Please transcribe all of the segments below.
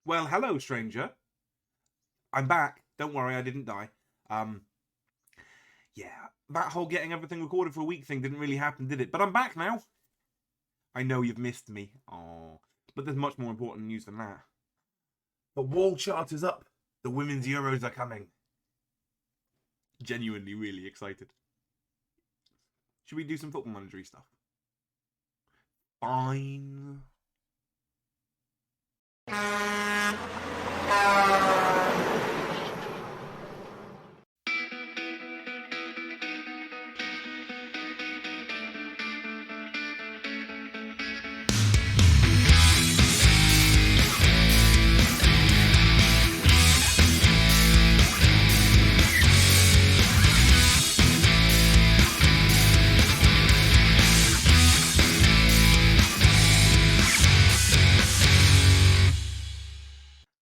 Well, hello, stranger. I'm back. Don't worry, I didn't die. Yeah, that whole getting everything recorded for a week thing didn't really happen, did it? But I'm back now. I know you've missed me. Oh, but there's much more important news than that. The wall chart is up. The women's Euros are coming. Genuinely really excited. Should we do some football managery stuff? Fine.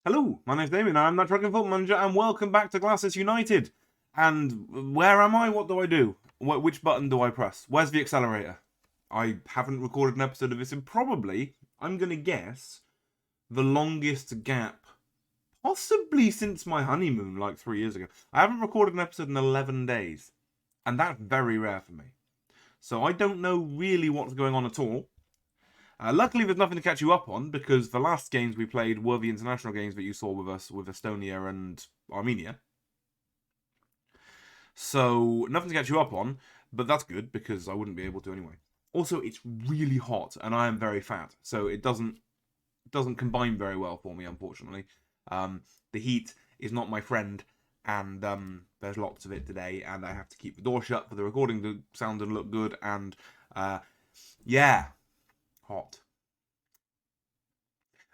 Hello, my name's Damien, I'm that Trucking Football Manager, and welcome back to Glasses United. And where am I? What do I do? Which button do I press? Where's the accelerator? I haven't recorded an episode of this in probably, I'm going to guess, the longest gap, possibly since my honeymoon, like 3 years ago. I haven't recorded an episode in 11 days, and that's very rare for me. So I don't know really what's going on at all. Luckily, there's nothing to catch you up on, because the last games we played were the international games that you saw with us, with Estonia and Armenia. So, nothing to catch you up on, but that's good, because I wouldn't be able to anyway. Also, it's really hot, and I am very fat, so it doesn't combine very well for me, unfortunately. The heat is not my friend, and there's lots of it today, and I have to keep the door shut for the recording to sound and look good, and yeah. Hot.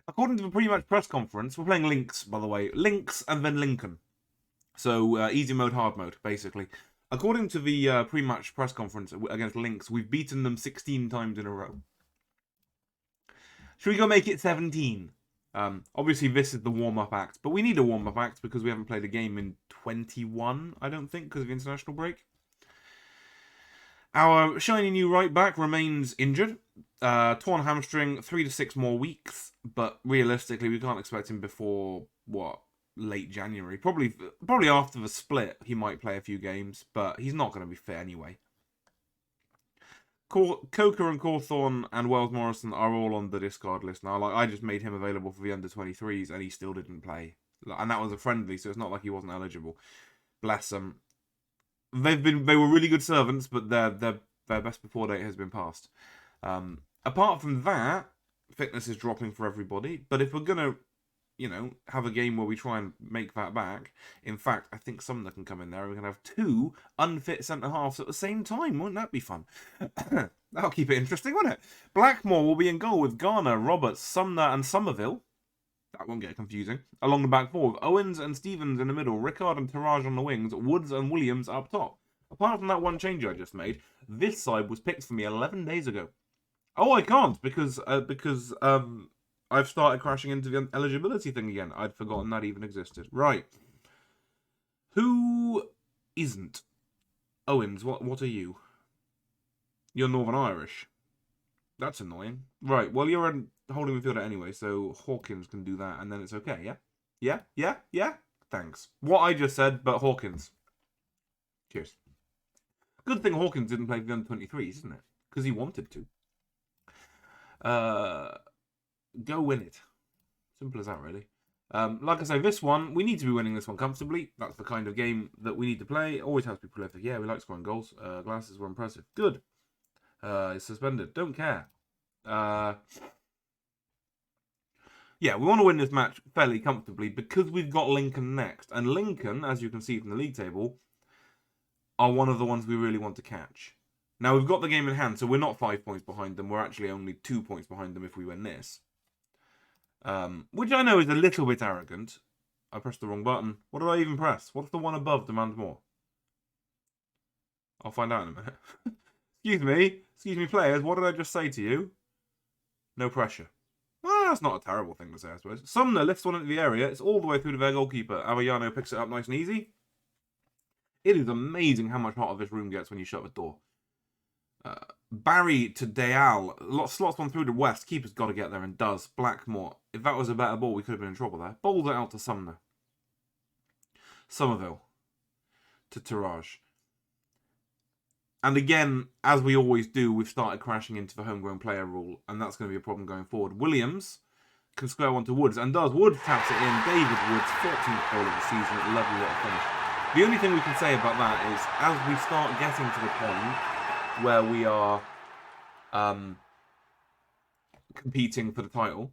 According to the pre-match press conference, we're playing Lynx, by the way. Lynx and then Lincoln. So, easy mode, hard mode, basically. According to the pre-match press conference against Lynx, we've beaten them 16 times in a row. Should we go make it 17? Obviously, this is the warm-up act, but we need a warm-up act because we haven't played a game in 21, I don't think, because of the international break. Our shiny new right back remains injured. Torn hamstring, 3 to 6 more weeks. But realistically, we can't expect him before, late January. Probably after the split, he might play a few games. But he's not going to be fit anyway. Coker and Cawthorne and Wells Morrison are all on the discard list now. Like, I just made him available for the under-23s, and he still didn't play. And that was a friendly, so it's not like he wasn't eligible. Bless them. They were really good servants, but their best before date has been passed. Apart from that, fitness is dropping for everybody. But if we're gonna, have a game where we try and make that back, in fact, I think Sumner can come in there. We can have 2 unfit centre halves at the same time. Wouldn't that be fun? That'll keep it interesting, won't it? Blackmore will be in goal with Garner, Roberts, Sumner, and Somerville. That won't get confusing. Along the back four, Owens and Stevens in the middle, Rickard and Taraj on the wings, Woods and Williams up top. Apart from that one change I just made, this side was picked for me 11 days ago. Oh, I can't because I've started crashing into the eligibility thing again. I'd forgotten that even existed. Right. Who isn't? Owens, what are you? You're Northern Irish. That's annoying. Right, well, you're a holding midfielder anyway, so Hawkins can do that, and then it's okay, yeah? Yeah? Thanks. What I just said, but Hawkins. Cheers. Good thing Hawkins didn't play the under-23s, isn't it? Because he wanted to. Go win it. Simple as that, really. Like I say, this one, we need to be winning this one comfortably. That's the kind of game that we need to play. Always has to be prolific. Yeah, we like scoring goals. Glasses were impressive. Good. It's suspended. Don't care. Yeah, we want to win this match fairly comfortably because we've got Lincoln next. And Lincoln, as you can see from the league table, are one of the ones we really want to catch. Now, we've got the game in hand, so we're not 5 points behind them. We're actually only 2 points behind them if we win this. Which I know is a little bit arrogant. I pressed the wrong button. What did I even press? What's the one above demand more? I'll find out in a minute. Excuse me, players. What did I just say to you? No pressure. Well, that's not a terrible thing to say, I suppose. Sumner lifts one into the area. It's all the way through to their goalkeeper. Avellano picks it up nice and easy. It is amazing how much hotter this room gets when you shut the door. Barry to Dayal. Slots one through to West. Keeper's got to get there and does. Blackmore. If that was a better ball, we could have been in trouble there. Bowled it out to Sumner. Somerville to Taraj. And again, as we always do, we've started crashing into the homegrown player rule, and that's going to be a problem going forward. Williams can square one to Woods, and does. Woods taps it in. David Woods, 14th ball of the season, at lovely little finish. The only thing we can say about that is, as we start getting to the point where we are competing for the title,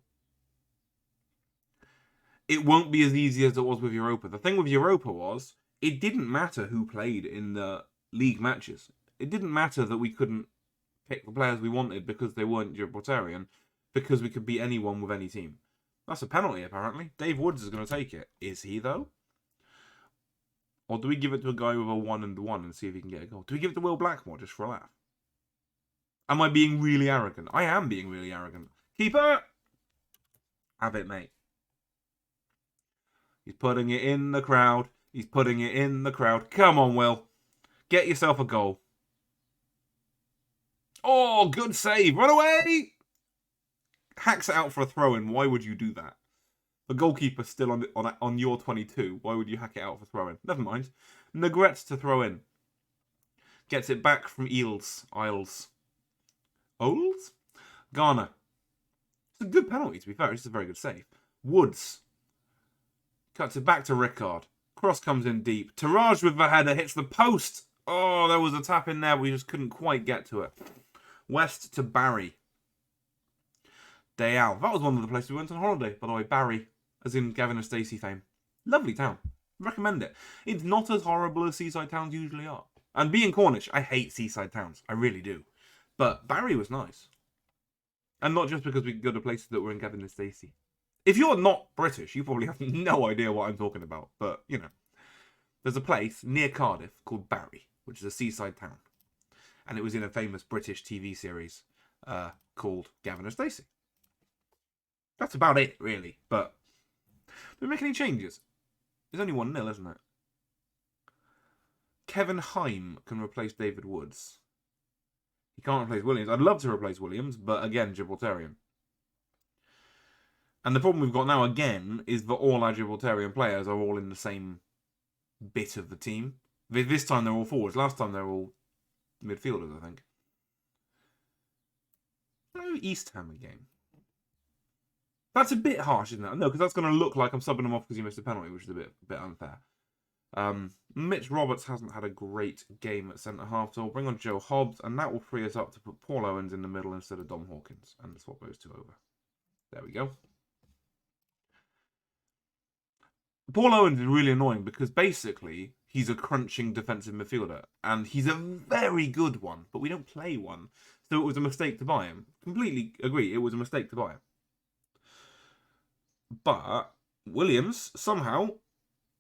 it won't be as easy as it was with Europa. The thing with Europa was, it didn't matter who played in the league matches. It didn't matter that we couldn't pick the players we wanted because they weren't Gibraltarian, because we could beat anyone with any team. That's a penalty, apparently. Dave Woods is going to take it. Is he, though? Or do we give it to a guy with a 1-1 and see if he can get a goal? Do we give it to Will Blackmore just for a laugh? Am I being really arrogant? I am being really arrogant. Keeper! Have it, mate. He's putting it in the crowd. He's putting it in the crowd. Come on, Will. Get yourself a goal. Oh, good save. Run away! Hacks it out for a throw-in. Why would you do that? The goalkeeper's still on your 22. Why would you hack it out for throw-in? Never mind. Negret to throw in. Gets it back from Isles. Oles? Garner. It's a good penalty, to be fair. It's a very good save. Woods. Cuts it back to Rickard. Cross comes in deep. Taraj with the header hits the post. Oh, there was a tap in there. We just couldn't quite get to it. West to Barry. Dayal. That was one of the places we went on holiday, by the way. Barry, as in Gavin and Stacey fame. Lovely town. Recommend it. It's not as horrible as seaside towns usually are. And being Cornish, I hate seaside towns. I really do. But Barry was nice. And not just because we could go to places that were in Gavin and Stacey. If you're not British, you probably have no idea what I'm talking about. But, you know. There's a place near Cardiff called Barry, which is a seaside town. And it was in a famous British TV series called Gavin and Stacey. That's about it, really. But do we make any changes? There's only 1-0, isn't it? Kevin Heim can replace David Woods. He can't replace Williams. I'd love to replace Williams, but again, Gibraltarian. And the problem we've got now, again, is that all our Gibraltarian players are all in the same bit of the team. This time they're all forwards. Last time they were all midfielders, I think. Oh, East Ham again. That's a bit harsh, isn't it? No, because that's going to look like I'm subbing him off because he missed a penalty, which is a bit unfair. Mitch Roberts hasn't had a great game at centre-half, so we'll bring on Joe Hobbs, and that will free us up to put Paul Owens in the middle instead of Dom Hawkins, and swap those two over. There we go. Paul Owens is really annoying because basically he's a crunching defensive midfielder, and he's a very good one, but we don't play one, so it was a mistake to buy him. Completely agree, it was a mistake to buy him. But Williams somehow,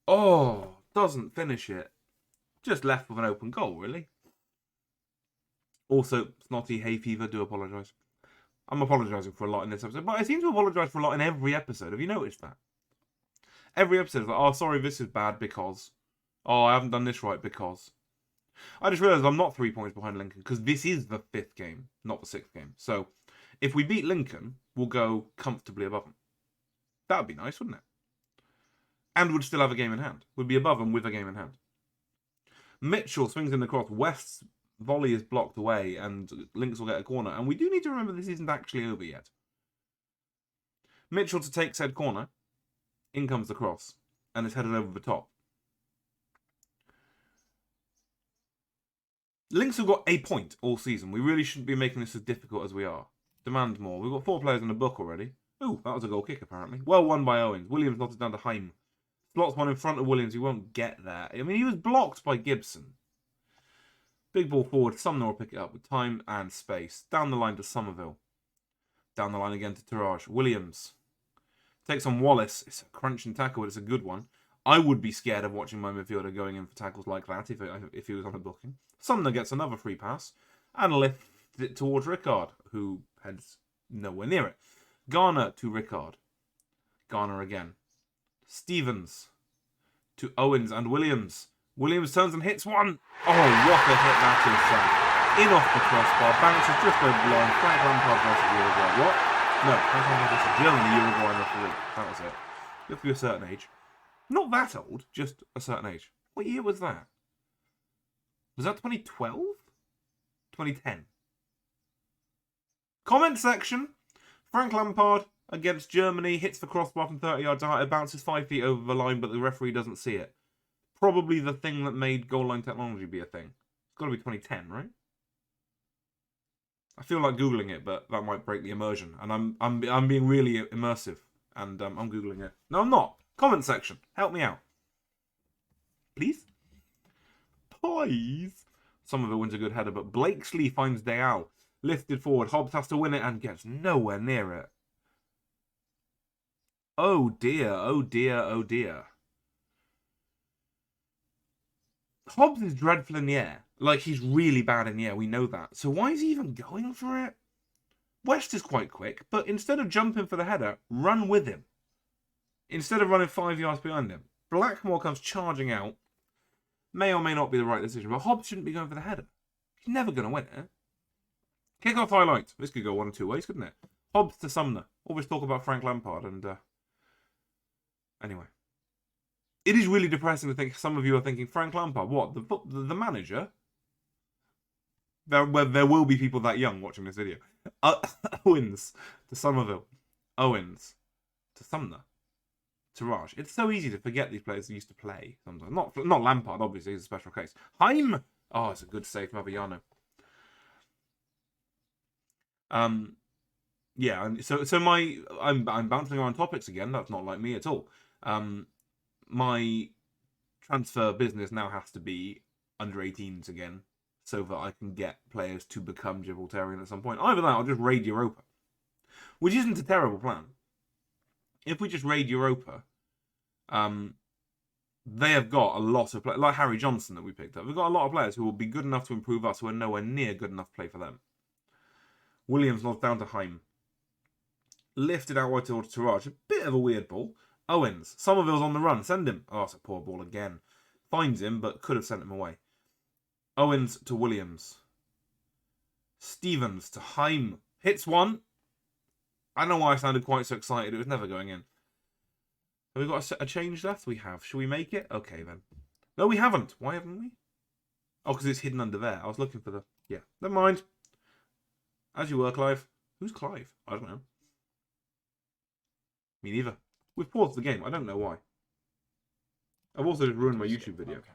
doesn't finish it. Just left with an open goal, really. Also, snotty hay fever, do apologise. I'm apologising for a lot in this episode, but I seem to apologise for a lot in every episode. Have you noticed that? Every episode is like, oh, sorry, this is bad because. Oh, I haven't done this right because. I just realised I'm not 3 points behind Lincoln because this is the 5th game, not the 6th game. So, if we beat Lincoln, we'll go comfortably above them. That would be nice, wouldn't it? And would still have a game in hand. Would be above them with a game in hand. Mitchell swings in the cross. West's volley is blocked away and Lynx will get a corner. And we do need to remember this isn't actually over yet. Mitchell to take said corner. In comes the cross. And it's headed over the top. Lynx have got a point all season. We really shouldn't be making this as difficult as we are. Demand more. We've got 4 players in the book already. Ooh, that was a goal kick, apparently. Well won by Owens. Williams knotted down to Heim. Slots one in front of Williams. He won't get there. I mean, he was blocked by Gibson. Big ball forward. Sumner will pick it up with time and space. Down the line to Somerville. Down the line again to Taraj. Williams. Takes on Wallace. It's a crunching tackle, but it's a good one. I would be scared of watching my midfielder going in for tackles like that if he was on a booking. Sumner gets another free pass and lifts it towards Rickard, who heads nowhere near it. Garner to Rickard. Garner again. Stevens to Owens and Williams. Williams turns and hits one. Oh, what a hit that In off the crossbar, bounces just over the line. Frank Lampard versus Uruguay. What? No, Frank Lampard versus Germany, Uruguay referee. That was it. You have to be a certain age. Not that old, just a certain age. What year was that? Was that 2012? 2010. Comment section. Frank Lampard against Germany hits the crossbar from 30 yards out. It bounces 5 feet over the line, but the referee doesn't see it. Probably the thing that made goal line technology be a thing. It's got to be 2010, right? I feel like googling it, but that might break the immersion. And I'm being really immersive, and I'm googling it. No, I'm not. Comment section, help me out, please. Please. Some of it wins a good header, but Blakesley finds Deal. Lifted forward, Hobbs has to win it and gets nowhere near it. Oh dear, oh dear, oh dear. Hobbs is dreadful in the air. Like, he's really bad in the air, we know that. So why is he even going for it? West is quite quick, but instead of jumping for the header, run with him. Instead of running 5 yards behind him. Blackmore comes charging out. May or may not be the right decision, but Hobbs shouldn't be going for the header. He's never going to win it. Kick-off highlight. This could go one of two ways, couldn't it? Hobbs to Sumner. Always talk about Frank Lampard, and anyway. It is really depressing to think some of you are thinking, Frank Lampard, what? The manager? There will be people that young watching this video. Owens to Somerville. Owens to Sumner. To Raj. It's so easy to forget these players who used to play sometimes. Not Lampard, obviously, it's a special case. Heim! Oh, it's a good save, Maviano. Yeah, so I'm bouncing around topics again. That's not like me at all. My transfer business now has to be under 18s again, so that I can get players to become Gibraltarian at some point. Either that, I'll just raid Europa, which isn't a terrible plan. If we just raid Europa, they have got a lot of players, like Harry Johnson that we picked up. We've got a lot of players who will be good enough to improve us, who are nowhere near good enough to play for them. Williams lost down to Heim. Lifted out wide towards Taraj. A bit of a weird ball. Owens. Somerville's on the run. Send him. Oh, it's a poor ball again. Finds him, but could have sent him away. Owens to Williams. Stevens to Heim. Hits one. I don't know why I sounded quite so excited. It was never going in. Have we got a change left? We have. Shall we make it? Okay, then. No, we haven't. Why haven't we? Oh, because it's hidden under there. I was looking for the... Yeah, never mind. As you were, Clive. Who's Clive? I don't know. Me neither. We've paused the game. I don't know why. I've also just ruined my YouTube video. Okay.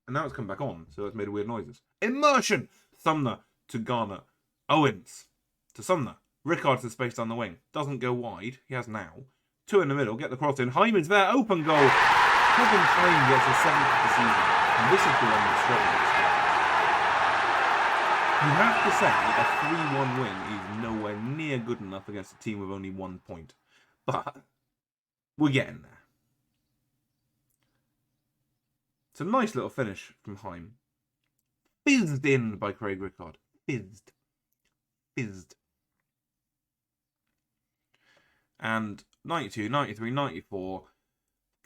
And now it's come back on, so it's made weird noises. Immersion! Sumner to Garner. Owens to Sumner. Rickard to space down the wing. Doesn't go wide. He has now. Two in the middle. Get the cross in. Hyman's there. Open goal. Kevin Klein gets his 7th of the season. And this is the one that's struggling. You have to say a 3-1 win is nowhere near good enough against a team with only 1 point. But we're getting there. It's a nice little finish from Heim. Fizzed in by Craig Rickard. Fizzed. And 92, 93, 94.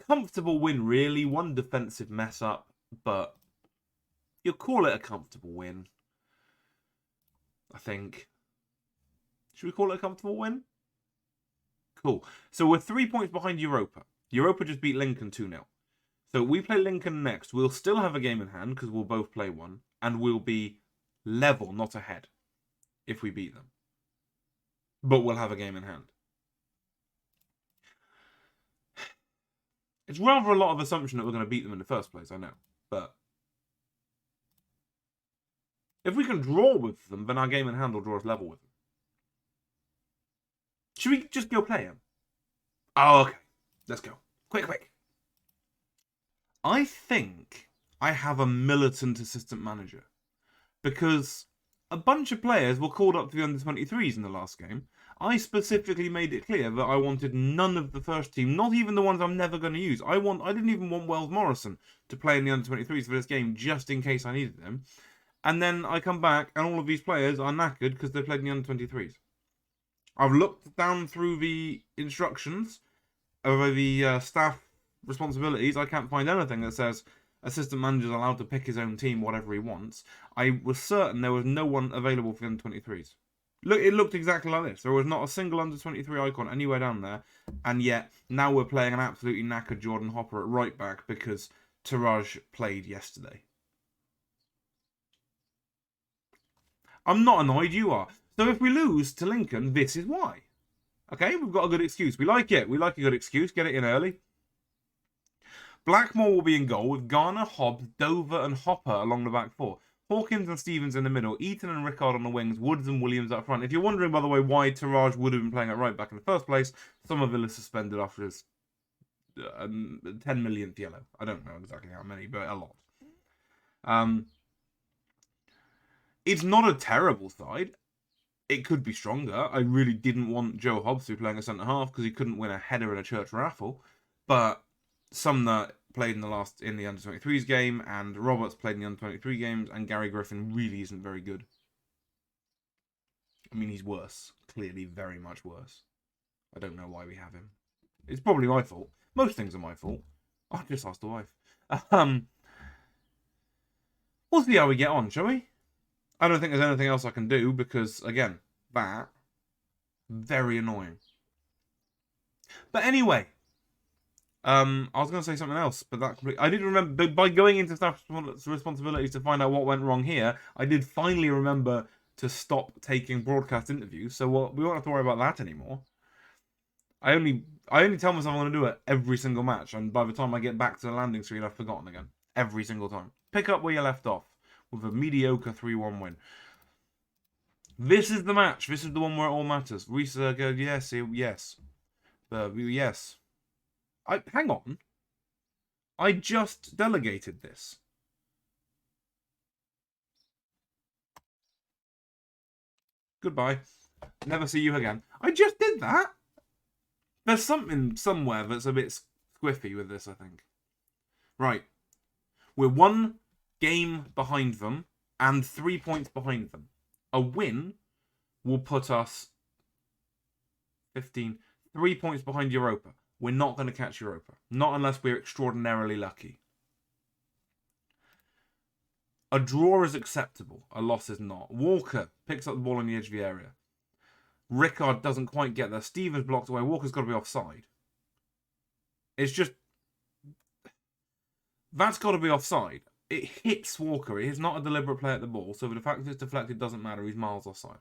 Comfortable win, really. One defensive mess up, but you'll call it a comfortable win. I think. Should we call it a comfortable win? Cool. So we're 3 points behind Europa. Europa just beat Lincoln 2-0. So we play Lincoln next. We'll still have a game in hand because we'll both play one. And we'll be level, not ahead, if we beat them. But we'll have a game in hand. It's rather a lot of assumption that we're going to beat them in the first place, I know. But if we can draw with them, then our game in hand will draw us level with them. Should we just go play him? Oh, okay. Let's go. Quick. I think I have a militant assistant manager. Because a bunch of players were called up to the under-23s in the last game. I specifically made it clear that I wanted none of the first team, not even the ones I'm never going to use. I didn't even want Wells Morrison to play in the under-23s for this game, just in case I needed them. And then I come back, and all of these players are knackered because they played in the under-23s. I've looked down through the instructions over the staff responsibilities. I can't find anything that says assistant manager's allowed to pick his own team, whatever he wants. I was certain there was no one available for the under-23s. Look, it looked exactly like this. There was not a single under-23 icon anywhere down there, and yet now we're playing an absolutely knackered Jordan Hopper at right back because Taraj played yesterday. I'm not annoyed, you are. So if we lose to Lincoln, this is why. Okay, we've got a good excuse. We like it. We like a good excuse. Get it in early. Blackmore will be in goal with Garner, Hobbs, Dover and Hopper along the back four. Hawkins and Stevens in the middle, Eaton and Rickard on the wings, Woods and Williams up front. If you're wondering, by the way, why Taraj would have been playing at right back in the first place, Somerville is suspended after his 10 millionth yellow. I don't know exactly how many, but a lot. It's not a terrible side. It could be stronger. I really didn't want Joe Hobbs to be playing a centre-half because he couldn't win a header in a church raffle. But Sumner played in the under-23s game, and Roberts played in the under-23 games, and Gary Griffin really isn't very good. I mean, he's worse. Clearly very much worse. I don't know why we have him. It's probably my fault. Most things are my fault. I just asked the wife. We'll see how we get on, shall we? I don't think there's anything else I can do because, again, that, very annoying. But anyway, I was going to say something else, but I did remember, by going into staff responsibilities to find out what went wrong here, I did finally remember to stop taking broadcast interviews, so we won't have to worry about that anymore. I only tell myself I'm going to do it every single match, and by the time I get back to the landing screen, I've forgotten again. Every single time. Pick up where you left off with a mediocre 3-1 win. This is the match. This is the one where it all matters. Reese, yes. Yes. Hang on. I just delegated this. Goodbye. Never see you again. I just did that. There's something somewhere that's a bit squiffy with this, I think. Right. We're 1 game behind them and 3 points behind them. A win will put us 15, 3 points behind Europa. We're not going to catch Europa. Not unless we're extraordinarily lucky. A draw is acceptable. A loss is not. Walker picks up the ball on the edge of the area. Rickard doesn't quite get there. Stevens blocked away. Walker's got to be offside. It's just... That's got to be offside. It hits Walker. It is not a deliberate play at the ball, so the fact that it's deflected doesn't matter. He's miles offside.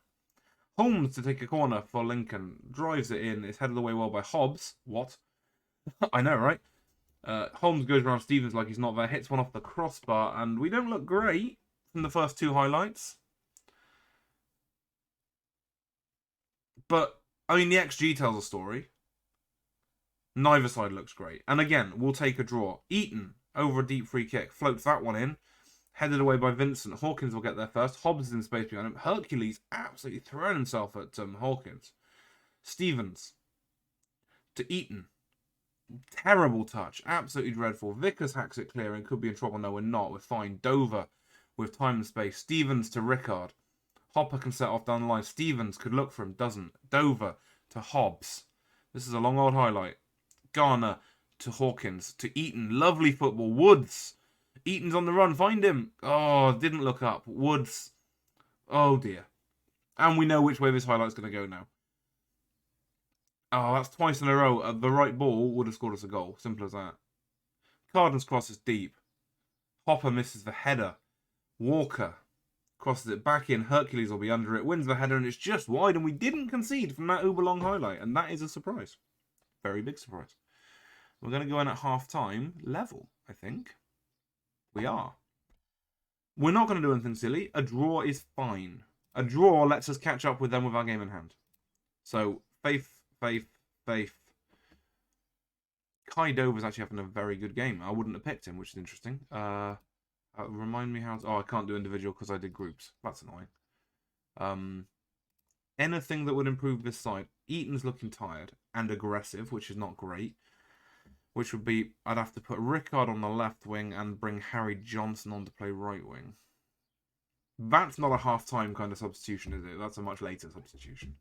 Holmes to take a corner for Lincoln. Drives it in. It's headed away well by Hobbs. What? I know, right? Holmes goes around Stevens like he's not there. Hits one off the crossbar, and we don't look great from the first 2 highlights. But, I mean, the XG tells a story. Neither side looks great. And again, we'll take a draw. Eaton, over a deep free kick, floats that one in. Headed away by Vincent. Hawkins will get there first. Hobbs is in space behind him. Hercules absolutely throwing himself at Hawkins. Stevens to Eaton. Terrible touch. Absolutely dreadful. Vickers hacks it clear and could be in trouble. No, we're not. We're fine. Dover with time and space. Stevens to Rickard. Hopper can set off down the line. Stevens could look for him. Doesn't. Dover to Hobbs. This is a long old highlight. Garner to Hawkins. To Eaton. Lovely football. Woods. Eaton's on the run. Find him. Oh, didn't look up. Woods. Oh, dear. And we know which way this highlight's going to go now. Oh, that's twice in a row. The right ball would have scored us a goal. Simple as that. Carden's cross is deep. Hopper misses the header. Walker crosses it back in. Hercules will be under it. Wins the header and it's just wide. And we didn't concede from that uber long highlight. And that is a surprise. Very big surprise. We're going to go in at half-time level, I think. We are. We're not going to do anything silly. A draw is fine. A draw lets us catch up with them with our game in hand. So, faith. Kai Dover's actually having a very good game. I wouldn't have picked him, which is interesting. Remind me how... Oh, I can't do individual because I did groups. That's annoying. Anything that would improve this side. Eaton's looking tired and aggressive, which is not great. Which would be... I'd have to put Rickard on the left wing and bring Harry Johnson on to play right wing. That's not a half-time kind of substitution, is it? That's a much later substitution.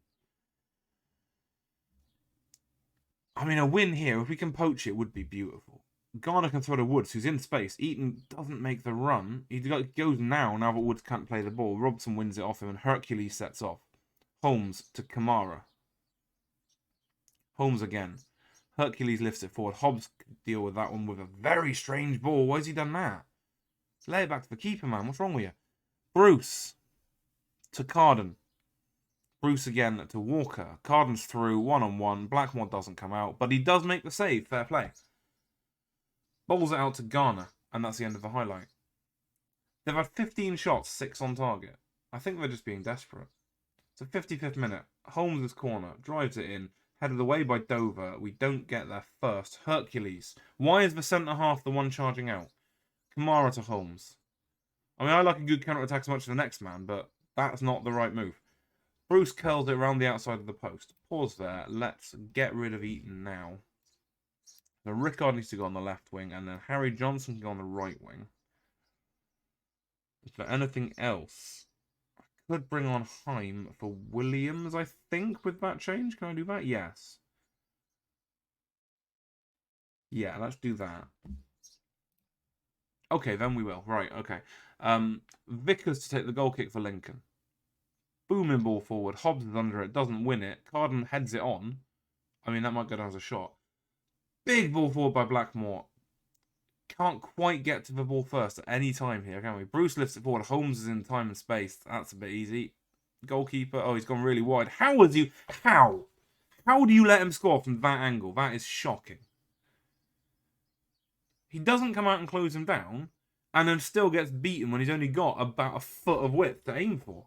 I mean, a win here, if we can poach it, would be beautiful. Garner can throw to Woods, who's in space. Eaton doesn't make the run. He goes now that Woods can't play the ball. Robson wins it off him, and Hercules sets off. Holmes to Kamara. Holmes again. Hercules lifts it forward. Hobbs could deal with that one with a very strange ball. Why has he done that? Lay it back to the keeper, man. What's wrong with you? Bruce to Carden. Bruce again to Walker. Carden's through, one-on-one. Blackmore doesn't come out, but he does make the save. Fair play. Bowls it out to Garner, and that's the end of the highlight. They've had 15 shots, 6 on target. I think they're just being desperate. It's the 55th minute. Holmes' corner, drives it in, headed away by Dover. We don't get there first. Hercules. Why is the centre-half the one charging out? Kamara to Holmes. I mean, I like a good counter-attack as much as the next man, but that's not the right move. Bruce curls it around the outside of the post. Pause there. Let's get rid of Eaton now. So Rickard needs to go on the left wing, and then Harry Johnson can go on the right wing. Is there anything else? I could bring on Heim for Williams, I think, with that change. Can I do that? Yes. Yeah, let's do that. Okay, then we will. Right, okay. Vickers to take the goal kick for Lincoln. Booming ball forward. Hobbs is under it, doesn't win it. Carden heads it on. I mean, that might go down as a shot. Big ball forward by Blackmore. Can't quite get to the ball first at any time here, can we? Bruce lifts it forward. Holmes is in time and space. That's a bit easy. Goalkeeper. Oh, he's gone really wide. How do you let him score from that angle? That is shocking. He doesn't come out and close him down, and then still gets beaten when he's only got about a foot of width to aim for.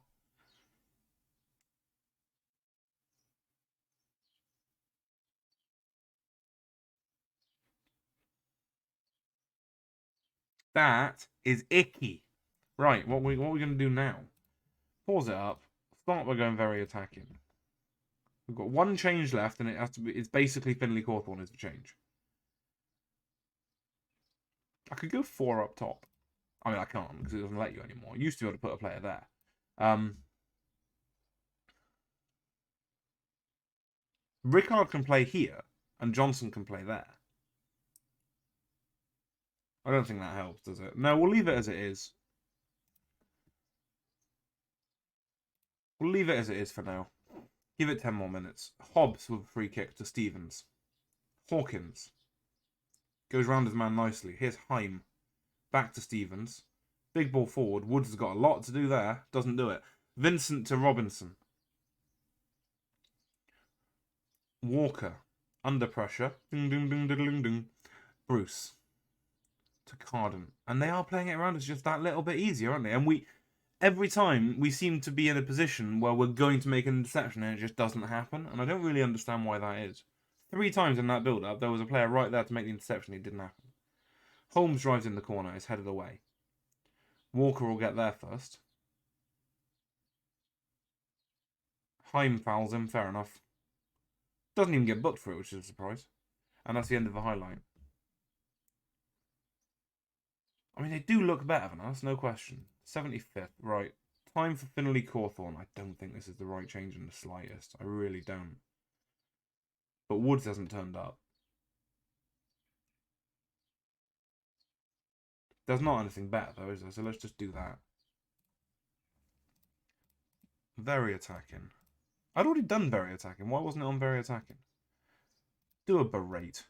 That is icky. Right, what are we going to do now? Pause it up. Start by going very attacking. We've got one change left, and it has to be. It's basically Finley Cawthorne is the change. I could go 4 up top. I mean, I can't because it doesn't let you anymore. I used to be able to put a player there. Rickard can play here, and Johnson can play there. I don't think that helps, does it? No, we'll leave it as it is. We'll leave it as it is for now. Give it 10 more minutes. Hobbs with a free kick to Stevens. Hawkins. Goes round his man nicely. Here's Heim. Back to Stevens. Big ball forward. Woods has got a lot to do there. Doesn't do it. Vincent to Robinson. Walker. Under pressure. Ding, ding, ding, ding, ding, ding. Bruce. To Carden. And they are playing it around us just that little bit easier, aren't they? And every time we seem to be in a position where we're going to make an interception and it just doesn't happen. And I don't really understand why that is. 3 times in that build-up, there was a player right there to make the interception. It didn't happen. Holmes drives in the corner. It's headed away. Walker will get there first. Heim fouls him. Fair enough. Doesn't even get booked for it, which is a surprise. And that's the end of the highlight. I mean, they do look better than us, no question. 75th, right. Time for Finley Cawthorne. I don't think this is the right change in the slightest. I really don't. But Woods hasn't turned up. There's not anything better, though, is there? So let's just do that. Very attacking. I'd already done very attacking. Why wasn't it on very attacking? Do a berate.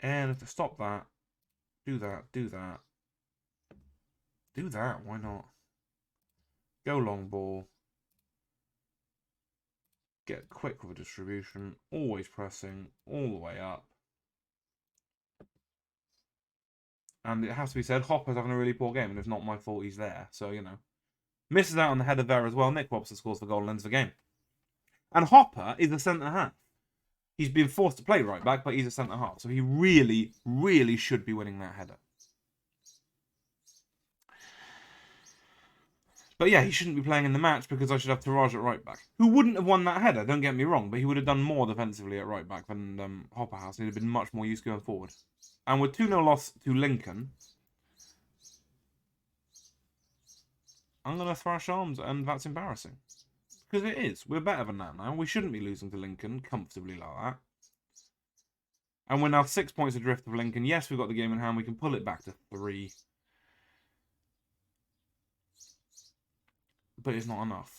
And to stop that, do that, do that. Do that, why not? Go long ball. Get quick with a distribution. Always pressing all the way up. And it has to be said, Hopper's having a really poor game, and it's not my fault he's there. So, you know. Misses out on the header there as well. Nick Wobson scores the goal and ends the game. And Hopper is a centre-half. He's been forced to play right back, but he's a centre-half. So he really, really should be winning that header. But yeah, he shouldn't be playing in the match because I should have Taraj at right back. Who wouldn't have won that header, don't get me wrong, but he would have done more defensively at right back than Hopper has. He'd have been much more used going forward. And with 2-0 loss to Lincoln, I'm going to thrash arms, and that's embarrassing. Because it is. We're better than that now. We shouldn't be losing to Lincoln comfortably like that. And we're now 6 points adrift of Lincoln. Yes, we've got the game in hand. We can pull it back to 3. But it's not enough.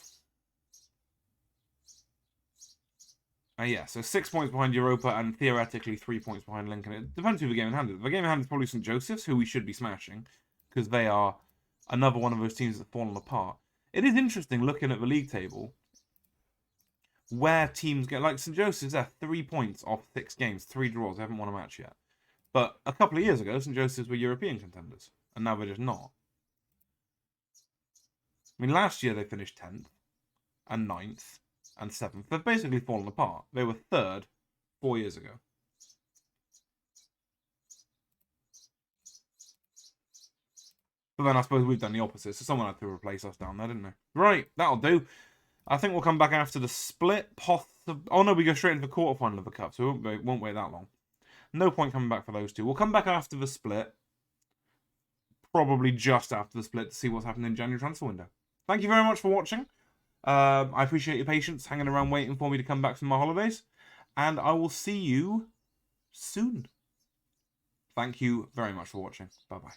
Yeah, so 6 points behind Europa and theoretically 3 points behind Lincoln. It depends who the game in hand is. The game in hand is probably St. Joseph's, who we should be smashing, because they are another one of those teams that's fallen apart. It is interesting looking at the league table where teams get, like St. Joseph's, they're 3 points off 6 games, 3 draws. They haven't won a match yet. But a couple of years ago, St. Joseph's were European contenders, and now they're just not. I mean, last year they finished 10th and 9th and 7th. They've basically fallen apart. They were 3rd 4 years ago. But then I suppose we've done the opposite, so someone had to replace us down there, didn't they? Right, that'll do. I think we'll come back after the split. Oh no, we go straight into the quarterfinal of the cup, so we won't wait that long. No point coming back for those two. We'll come back after the split. Probably just after the split to see what's happened in January transfer window. Thank you very much for watching. I appreciate your patience, hanging around waiting for me to come back from my holidays. And I will see you soon. Thank you very much for watching. Bye-bye.